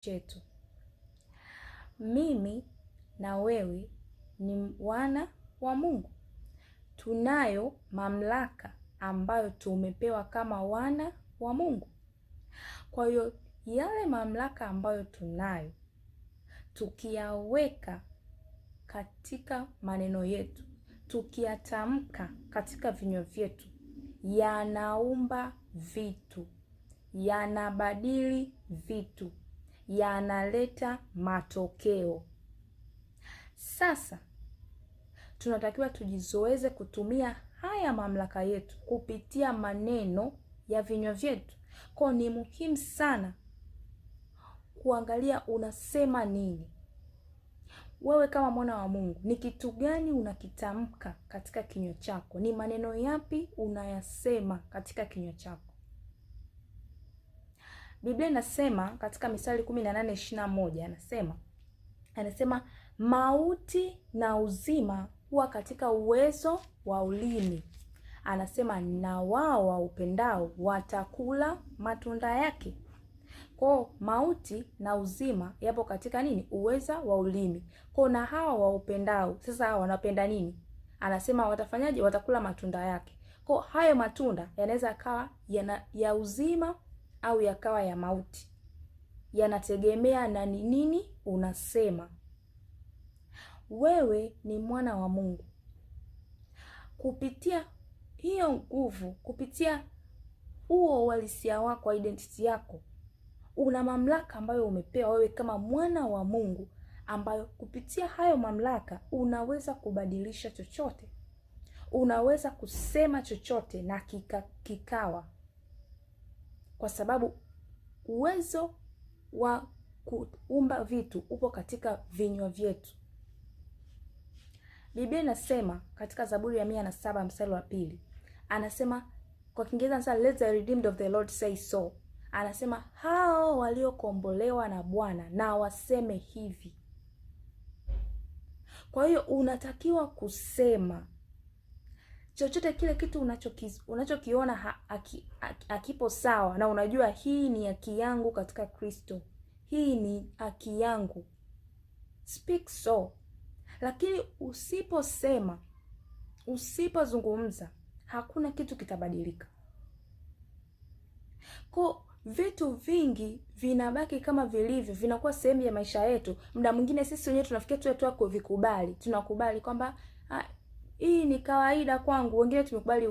chetu. Mimi na wewe ni wana wa Mungu. Tunayo mamlaka ambayo tumepewa kama wana wa Mungu. Kwa hiyo yale mamlaka ambayo tunayo, tukiyaweka katika maneno yetu, tukiyatamka katika vinywa vyetu, yanaumba vitu, yanabadili vitu, yanaleta matokeo. Sasa tunatakiwa tujizoeze kutumia haya mamlaka yetu kupitia maneno ya vinywa vyetu. Kwa ni muhimu sana kuangalia unasema nini. Wewe kama mwana wa Mungu, ni kitu gani unakitamka katika kinywa chako? Ni maneno yapi unayasema katika kinywa chako? Biblia inasema katika Misali 18:21 anasema mauti na uzima huwa katika uwezo wa ulimi. Anasema na wao waupendao watakula matunda yake. Kwa mauti na uzima yapo katika nini? Uweza wa ulimi. Kwa na hao waupendao, sasa hao wanapenda nini? Anasema watafanyaje? Watakula matunda yake. Kwa hayo matunda yanaweza kawa ya uzima au yakawa ya mauti. Yanategemea na nini unasema. Wewe ni mwana wa Mungu. Kupitia hiyo nguvu, kupitia huo uhalisia wako, identity yako, una mamlaka ambayo umepewa wewe kama mwana wa Mungu, ambayo kupitia hayo mamlaka unaweza kubadilisha chochote. Unaweza kusema chochote na kikawa. Kwa sababu uwezo wa kuumba vitu upo katika vinywa vyetu. Biblia inasema katika Zaburi ya 107:2, anasema kwa Kiingereza anasema let the redeemed of the Lord say so. Anasema hao waliokombolewa na Bwana na waseme hivi. Kwa hiyo unatakiwa kusema chochote kile kitu unachokiona akipo sawa, na unajua hii ni haki yangu katika Kristo. Hii ni haki yangu. Speak so. Lakini usiposema, usipozungumza, hakuna kitu kitabadilika. Kwa vitu vingi vinabaki kama vilivyo, vinakuwa sehemu ya maisha yetu. Muda mwingine sisi wenyewe tunafikia tu kuvikubali. Tunakubali kwamba hii ni kawaida kwangu. Wengine tumekubali